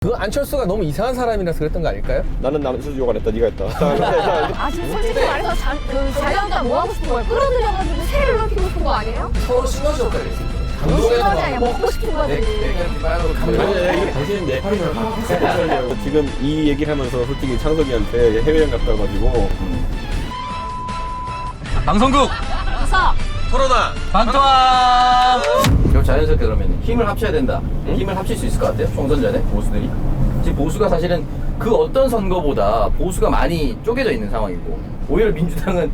그 안철수가 너무 이상한 사람이라서 그랬던 거 아닐까요? 나는 남수주가 안 했다, 네가 했다. 아 지금 솔직히 말해서 자유한국당 뭐 하고 싶은 거예요? 끌어들여가지고 세를 넓히고 싶은 거 아니에요? 서로 시너지 효과를 낼수 있죠. 시너지 아니야, 먹고 싶은 거지. 이게 당신은 내 팔이랑 지금 이 얘기를 하면서 솔직히 창석이한테 해외여행 갔다 와가지고 방송국 그래서 토론아 방토왕. 결국 자연스럽게 그러면 힘을 합쳐야 된다. 힘을 합칠 수 있을 것 같아요. 총선 전에 보수들이. 지금 보수가 사실은 그 어떤 선거보다 보수가 많이 쪼개져 있는 상황이고, 오히려 민주당은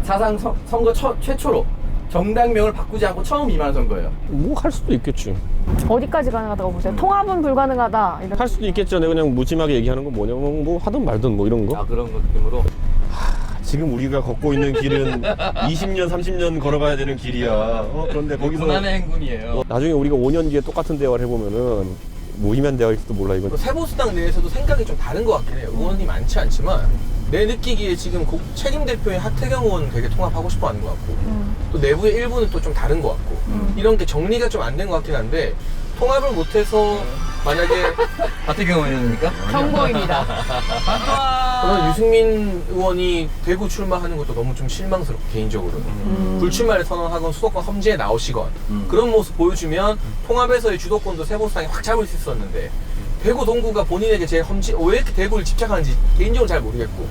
사상 선거 최초로 정당명을 바꾸지 않고 처음 임하는 선거예요. 뭐 할 수도 있겠지. 어디까지 가능하다고 보세요? 통합은 불가능하다. 이렇게. 할 수도 있겠죠. 내가 그냥 무심하게 얘기하는 건 뭐냐면 뭐 하든 말든 뭐 이런 거. 아, 그런 느낌으로. 지금 우리가 걷고 있는 길은 20년, 30년 걸어가야 되는 길이야. 그런데 거기서 고난의 행군이에요. 나중에 우리가 5년 뒤에 똑같은 대화를 해보면은 무의미한 대화일지도 몰라 이건. 세보수당 내에서도 생각이 좀 다른 것 같긴 해요. 의원이 많지 않지만 내 느끼기에 지금 책임 대표인 하태경 의원은 되게 통합하고 싶어 하는 것 같고 또 내부의 일부는 또 좀 다른 것 같고 이런 게 정리가 좀 안 된 것 같긴 한데 통합을 못해서 만약에 하태경 의원입니까? 정보입니다. 그런 유승민 의원이 대구 출마하는 것도 너무 좀 실망스럽고 개인적으로는 불출마를 선언하건 수도권 험지에 나오시건 그런 모습 보여주면 통합에서의 주도권도 세보수당이 확 잡을 수 있었는데 대구 동구가 본인에게 제일 험지 왜 이렇게 대구를 집착하는지 개인적으로 잘 모르겠고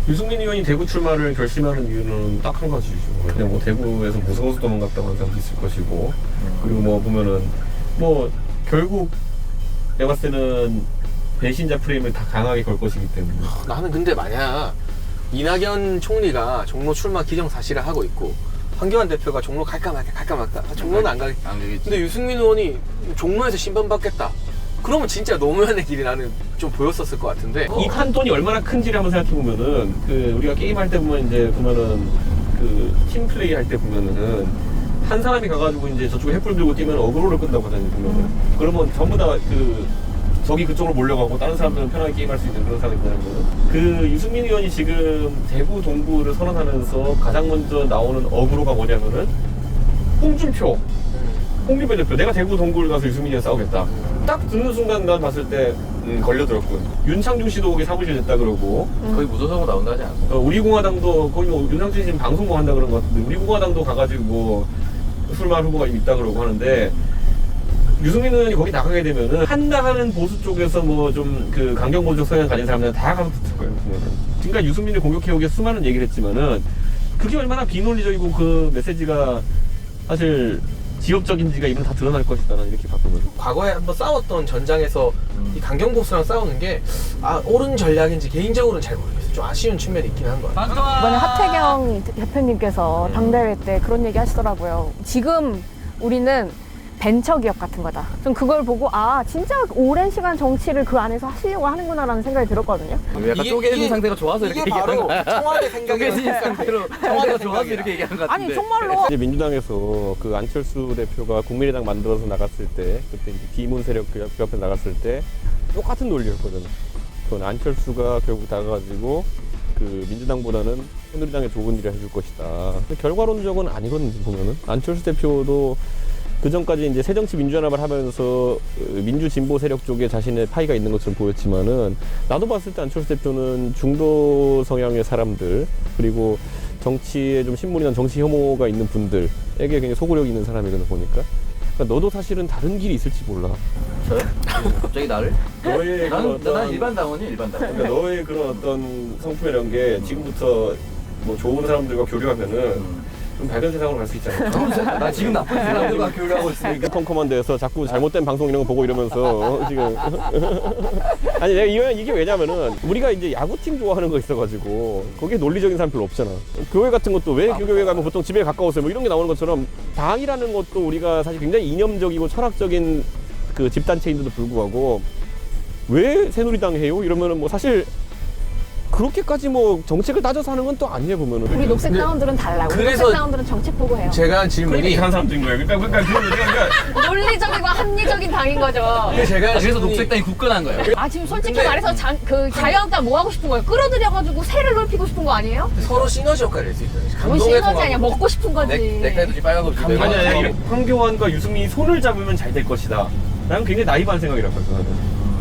유승민 의원이 대구 출마를 결심하는 이유는 딱 한 가지죠. 그냥 뭐 대구에서 무서워서 도망갔다고 하는 사람도 있을 것이고 그리고 뭐 보면은 뭐 결국 내가 봤을 때는 배신자 프레임을 다 강하게 걸 것이기 때문에. 나는 근데 만약 이낙연 총리가 종로 출마 기정사실을 하고 있고 황교안 대표가 종로 갈까 말까 종로는 안 가겠다. 안 되겠지. 근데 유승민 의원이 종로에서 신변받겠다. 그러면 진짜 노무현의 길이 나는 좀 보였었을 것 같은데 이 판돈이 얼마나 큰지를 한번 생각해 보면은 그 우리가 게임할 때 보면 이제 보면은 그 팀플레이 할 때 보면은 한 사람이 가가지고 이제 저쪽에 횃불 들고 뛰면 어그로를 끈다고 하잖아요. 보면은 그러면 전부 다 그 적이 그쪽으로 몰려가고 다른 사람들은 편하게 게임할 수 있는 그런 상황이거든요. 그 유승민 의원이 지금 대구 동구를 선언하면서 가장 먼저 나오는 어그로가 뭐냐면은 홍준표 대표 내가 대구 동구를 가서 유승민이랑 싸우겠다. 딱 듣는 순간 난 봤을 때 걸려들었군. 윤창중 씨도 거기 사무실 됐다 그러고 거의 무소속으로 나온다 하지 않았어? 우리공화당도 거기 뭐 윤창중 씨 지금 방송국 한다 그런 것 같은데 우리공화당도 가가지고 뭐 술만 후보가 있다 그러고 하는데 유승민 의원이 거기 나가게 되면은 한다 하는 보수 쪽에서 뭐 좀 그 강경보수적 성향 가진 사람들은 다 가서 붙을 거예요. 지금까지 유승민을 공격해오기 위해 수많은 얘기를 했지만은 그게 얼마나 비논리적이고 그 메시지가 사실 지역적인지가 이번 다 드러날 것이다 나는 이렇게 바꾸거든요. 과거에 한번 싸웠던 전장에서 이 강경보수랑 싸우는 게 옳은 전략인지 개인적으로는 잘 모르겠어요. 좀 아쉬운 측면이 있긴 한 것 같아요. 이번에 하태경 대표님께서 당대회 때 그런 얘기 하시더라고요. 지금 우리는 벤처기업 같은 거다. 좀 그걸 보고 진짜 오랜 시간 정치를 그 안에서 하시려고 하는구나라는 생각이 들었거든요. 약간 쪼개진 상태가 좋아서 이렇게 얘기하는 바로 거야. 청와대 생각이 쪼개진 상태로 청와대가 좋아서 이렇게 얘기하는 것 같은데. 아니 정말로 이제 민주당에서 그 안철수 대표가 국민의당 만들어서 나갔을 때 그때 이제 비문 세력 그 옆에 나갔을 때 똑같은 논리였거든요. 그건 안철수가 결국 나가가지고 그 민주당보다는 새누리당에 좋은 일을 해줄 것이다. 결과론적은 아니거든요. 보면은 안철수 대표도 그 전까지 이제 새정치민주연합을 하면서 민주 진보 세력 쪽에 자신의 파이가 있는 것처럼 보였지만은 나도 봤을 때 안철수 대표는 중도 성향의 사람들 그리고 정치에 좀 신문이나 정치 혐오가 있는 분들에게 굉장히 소구력이 있는 사람이거든 보니까. 그러니까 너도 사실은 다른 길이 있을지 몰라. 저요? 갑자기 나를? 너의 난 일반 당원이야, 일반 당원. 그러니까 너의 그런 어떤 성품이라는 게 지금부터 뭐 좋은 사람들과 교류하면은 좀 밝은 세상으로 갈 수 있잖아. 나 지금 나쁜 사람들과 교류하고 있으니까. 컴컴한 데서 자꾸 잘못된 방송 이런 거 보고 이러면서 지금 아니 내가 이게 왜냐면은 우리가 이제 야구팀 좋아하는 거 있어가지고 거기에 논리적인 사람 별로 없잖아. 교회 같은 것도 왜 교회 가면 보통 집에 가까워서 뭐 이런 게 나오는 것처럼 당이라는 것도 우리가 사실 굉장히 이념적이고 철학적인 그 집단체인데도 불구하고 왜 새누리당 해요? 이러면은 뭐 사실 그렇게까지 뭐 정책을 따져서 하는 건 또 아니에요 보면은. 우리 녹색다운들은 달라. 우리 그래서 녹색다운들은 정책 보고 해요. 제가 한 질문이 이상한 사람들인 거예요. 그러니까 논리적이고 합리적인 당인 거죠. 제가 한 그래서 질문이 녹색당이 굳건한 거예요. 지금 솔직히 근데- 말해서 자유한국당 뭐 하고 싶은 거예요? 끌어들여가지고 세를 넓히고 싶은 거 아니에요? 서로 시너지 효과를 낼 수 있다는 거죠. 뭔 감동의 시너지 아니야? 통합. 먹고 싶은 거지. 넥타이도 빨간 거 주고. 아니야 황교안과 유승민이 손을 잡으면 잘 될 것이다. 나는 굉장히 나이브한 생각이라고 했거든.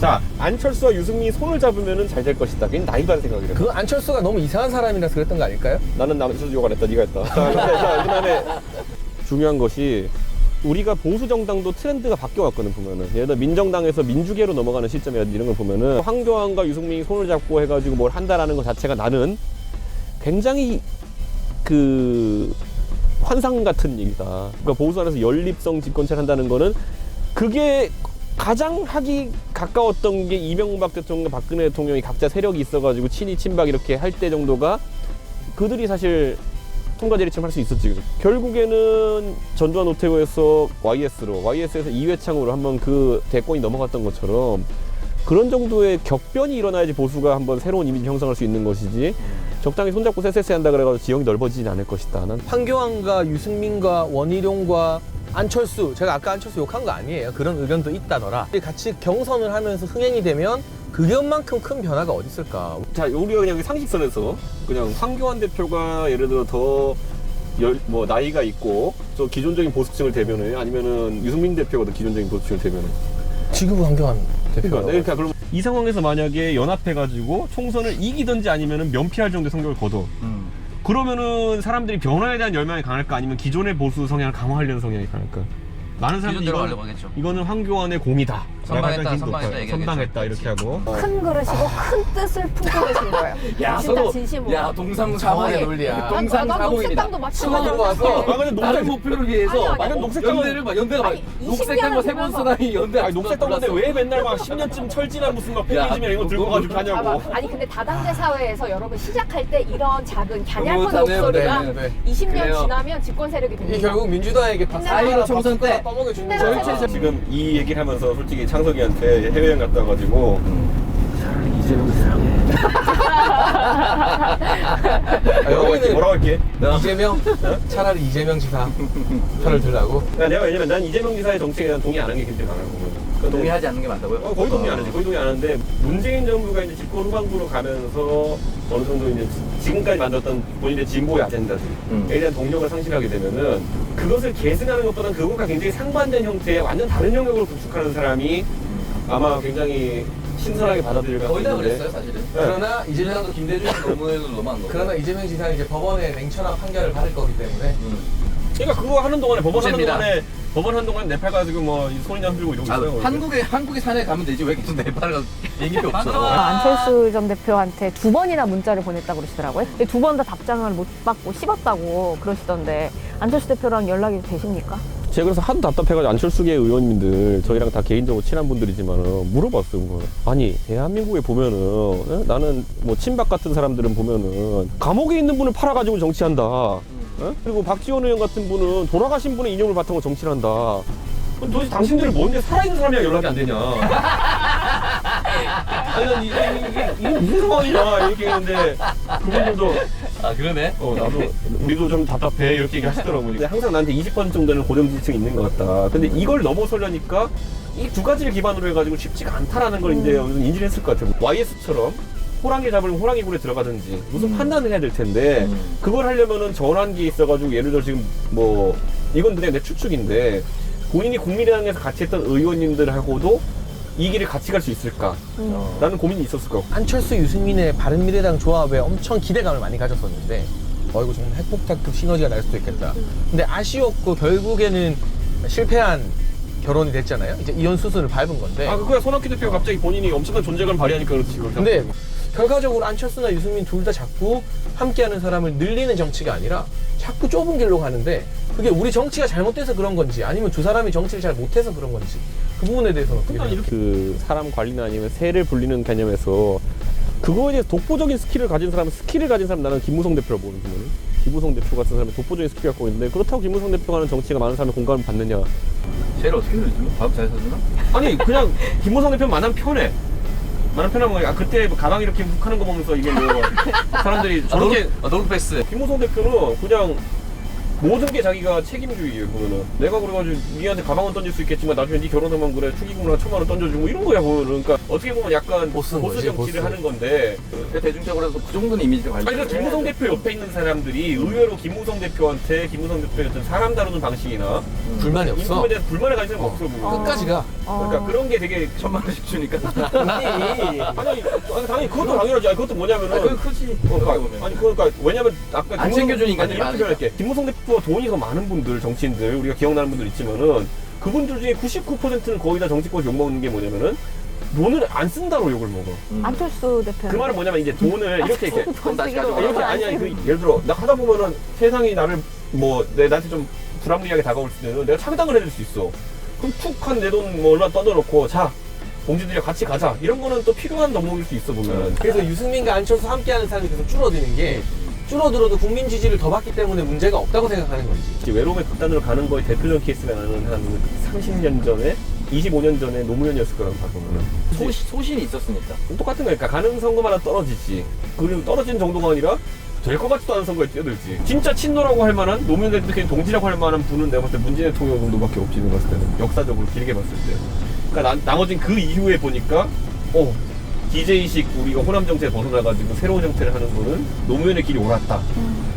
자, 안철수와 유승민이 손을 잡으면 잘 될 것이다. 그게 나이브한 생각이래. 그 안철수가 너무 이상한 사람이라서 그랬던 거 아닐까요? 나는 안철수 욕 안 했다. 네가 했다. 자, 그다음에 중요한 것이 우리가 보수 정당도 트렌드가 바뀌어왔거든 보면은. 예를 들어 민정당에서 민주계로 넘어가는 시점이라든지 이런 걸 보면은 황교안과 유승민이 손을 잡고 해가지고 뭘 한다라는 것 자체가 나는 굉장히 그 환상 같은 얘기다. 그러니까 보수 안에서 연립성 집권체를 한다는 거는 그게 가장 하기 가까웠던 게 이명박 대통령, 박근혜 대통령이 각자 세력이 있어가지고 친이 친박 이렇게 할 때 정도가 그들이 사실 통과대리처럼 할 수 있었지. 결국에는 전두환 노태우에서 YS에서 이회창으로 한번 그 대권이 넘어갔던 것처럼 그런 정도의 격변이 일어나야지 보수가 한번 새로운 이미지 형성할 수 있는 것이지 적당히 손잡고 쎄쎄쎄 한다 그래가지고 지형이 넓어지진 않을 것이다. 난 황교안과 유승민과 원희룡과 안철수, 제가 아까 안철수 욕한 거 아니에요. 그런 의견도 있다더라. 같이 경선을 하면서 흥행이 되면 그것만큼 큰 변화가 어디 있을까? 자, 우리가 그냥 상식선에서 그냥 황교안 대표가 예를 들어 더 뭐 나이가 있고 저 기존적인 보수층을 대변해 아니면은 유승민 대표가 더 기존적인 보수층을 대변해. 지금은 황교안 대표가. 그러니까 그럼 이 상황에서 만약에 연합해가지고 총선을 이기든지 아니면은 면피할 정도의 성적을 거둬. 그러면은 사람들이 변화에 대한 열망이 강할까 아니면 기존의 보수 성향을 강화하려는 성향이 강할까? 많은 사람들이 기존대로 하려고 하겠죠. 이거는 황교안의 공이다. 선방했다, 선방했다, 선방했다 이렇게 하고. 큰 그릇이고 큰 뜻을 품고 계신 거예요. 야, 진짜 서로 진심으로. 야 동상사무의 자본의 논리야. 난 동상사무입니다. 녹색당도 마찬가지로 수건으로 와서 생각해. 아, 근데 다른 목표를 위해서 아니, 아니, 연대를 막 연대가 막 아니, 녹색당과 20년을 세번수당이 연대. 아니 녹색당 건데 왜 맨날 막 10년쯤 철지나 무슨 막 페미니즘이나 이런 거 들고 가지고 하냐고. 아니 근데 다당제 사회에서 여러분 시작할 때 이런 작은 너무 갸냘픈 잘해요. 목소리가 네, 네. 20년 그래요. 지나면 집권 세력이 이 됩니다. 결국 민주당에게 다 사이로 총선 때 떠먹여 주는 힘내라. 거예요. 지금 이 얘기를 하면서 솔직히 창석이한테 해외여행 갔다 와가지고 이재명 뭐라고 할게? 이재명? 차라리 이재명 지사 편을 들라고? 내가 왜냐면 난 이재명 지사의 정책에 대한 동의 안 하는 게 굉장히 많아요. 동의하지 않는 게 맞다고요? 거의 동의 안 하지. 거의 동의 안 하는데 문재인 정부가 이제 집권 후반부로 가면서 어느 정도 이제 지금까지 만들었던 본인의 진보의 아젠다들에 대한 동력을 상실하게 되면은 그것을 계승하는 것보다는 그것과 굉장히 상반된 형태의 완전 다른 영역으로 구축하는 사람이 아마 굉장히 신선하게 받아들일 것 거의 다 같은데. 그랬어요 사실은. 그러나 이재명도 김대중 노무현도 너무한 거. 그러나 이재명 지사는 이제 법원의 냉철한 판결을 받을 거기 때문에 그러니까 그거 하는 동안에 법원 하는 문제입니다. 동안에 법원 하는 동안에 네팔 가지고 뭐 손이나 흔들고 이러고 있어요. 한국의 산에 가면 되지 왜 계속 네팔 가서 얘기가 없어. 안철수 전 대표한테 2번이나 문자를 보냈다고 그러시더라고요. 2번 다 답장을 못 받고 씹었다고 그러시던데 안철수 대표랑 연락이 되십니까? 제가 그래서 하도 답답해가지고 안철수계 의원님들 저희랑 다 개인적으로 친한 분들이지만 물어봤어요. 그거. 아니 대한민국에 보면은 나는 뭐 친박 같은 사람들은 보면은 감옥에 있는 분을 팔아가지고 정치한다. 그리고 박지원 의원 같은 분은 돌아가신 분의 이념을 바탕으로 정치를 한다. 그럼 도대체 당신들은 뭔데 살아있는 사람이랑 연락이 안 되냐? 아니 난 이게 무슨 상황이냐 이렇게 했는데 그분들도 아 그러네. 나도 우리도 좀 답답해 이렇게 얘기하시더라고요. 근데 항상 나한테 20% 정도는 고정 지지층이 있는 것 같다. 근데 이걸 넘어서려니까 이 두 가지를 기반으로 해가지고 쉽지가 않다라는 걸 이제 인지를 했을 것 같아요. YS처럼 호랑이 잡으면 호랑이 굴에 들어가든지 무슨 판단을 해야 될 텐데 그걸 하려면은 전환기에 있어가지고 예를 들어 지금 뭐 이건 그냥 내 추측인데 본인이 국민의당에서 같이 했던 의원님들하고도 이 길을 같이 갈 수 있을까? 라는 고민이 있었을 거고. 안철수 유승민의 바른미래당 조합에 엄청 기대감을 많이 가졌었는데 이거 정말 핵폭탄급 시너지가 날 수도 있겠다. 근데 아쉬웠고 결국에는 실패한 결혼이 됐잖아요. 이제 이혼 수순을 밟은 건데. 그거야 손학규 대표가 갑자기 본인이 엄청난 존재감을 발휘하니까 그렇지. 근데 결과적으로 안철수나 유승민 둘 다 자꾸 함께하는 사람을 늘리는 정치가 아니라 자꾸 좁은 길로 가는데 그게 우리 정치가 잘못돼서 그런 건지 아니면 두 사람이 정치를 잘 못해서 그런 건지 그 부분에 대해서는 어떻게 생각해요? 그 사람 관리나 아니면 세를 불리는 개념에서 그거에 대해서 독보적인 스킬을 가진 사람 나는 김무성 대표라고 보거든요. 김무성 대표 같은 사람이 독보적인 스킬을 갖고 있는데 그렇다고 김무성 대표가 하는 정치가 많은 사람의 공감을 받느냐? 쟤를 어떻게 들었지? 밥 잘 사주나? 아니 그냥 김무성 대표는 마냥 편해. 마냥 편한 거야. 그때 가방 이렇게 하는 거 보면서 이게 뭐 사람들이 저렇게 노르패스. 김무성 대표는 그냥 모든 게 자기가 책임주의예요. 보면은 내가 그래가지고 니한테 가방은 던질 수 있겠지만 나중에 니 결혼하면 그래 축의금을 한 1,000만 원 던져주고 이런 거야 보면은. 그러니까 어떻게 보면 약간 보수 정치를 보스. 하는 건데. 대중적으로 해서 그 정도는 이미지를 관리. 아니 그러니까 김무성 대표 옆에 있는 사람들이 의외로 김무성 대표한테 김무성 대표의 어떤 사람 다루는 방식이나 불만이 없어. 인품에 대한 불만을 가진 사람이 없어 보여. 끝까지 가. 그러니까 그런 게 되게 1,000만 원씩 주니까. 아니 당연히 그것도 당연하지. 아니, 그것도 뭐냐면은 그거 크지. 아니 그러니까 왜냐면 아까 안 챙겨주니까 아니 이렇게 표현할게. 김무성 대표와 돈이 더 많은 분들 정치인들 우리가 기억나는 분들 있지만은 그분들 중에 99%는 거의 다 정치권 욕먹는 게 뭐냐면은 돈을 안 쓴다로 욕을 먹어. 안철수 대표. 그 말은 뭐냐면 이제 돈을 이렇게 돈 다시 쓰기로 가져가. 이렇게 아니 그 예를 들어 나 하다 보면은 세상이 나를 뭐 나한테 좀 불합리하게 다가올 때는 내가 창당을 해줄 수 있어. 그럼 툭 한 내 돈 뭐 얼마 떠들어놓고 자 공주들이랑 같이 가자 이런 거는 또 필요한 덕목일 수 있어 보면. 그래서 유승민과 안철수 함께하는 사람이 계속 줄어드는 게 줄어들어도 국민 지지를 더 받기 때문에 문제가 없다고 생각하는 거지. 이제 외로움의 극단으로 가는 거의 대표적 케이스가 나는 한 30년 전에 25년 전에 노무현이었을 거라고 봐보면은 소신이 있었으니까. 똑같은 거니까 가는 선거마다 떨어지지. 그리고 떨어진 정도가 아니라 될 것 같지도 않은 선거에 뛰어들지. 진짜 친노라고 할 만한 노무현 대통령 동지라고 할 만한 분은 내가 봤을 때 문재인 대통령 정도밖에 없지. 내가 봤을 때는 역사적으로 길게 봤을 때. 그러니까 나머진 그 이후에 보니까 DJ식 우리가 호남 정체에 벗어나가지고 새로운 정체를 하는 거는 노무현의 길이 옳았다.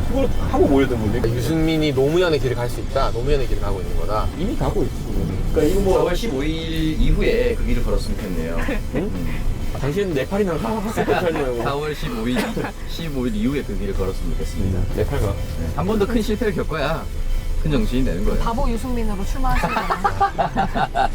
그걸 하고 모여든 건데 유승민이 노무현의 길을 갈 수 있다. 노무현의 길을 가고 있는 거다. 이미 가고 있지. 그러니까 이거 뭐 4월 15일 이후에 그 길을 걸었으면 좋겠네요. 당신은 네팔이나 갔을 때 살면 4월 15일 이후에 그 길을 걸었으면 좋겠습니다. 네팔 가. 한 번 더 큰 실패를 겪어야 큰 정신이 되는 거예요. 바보 유승민으로 출마하시는 거예요.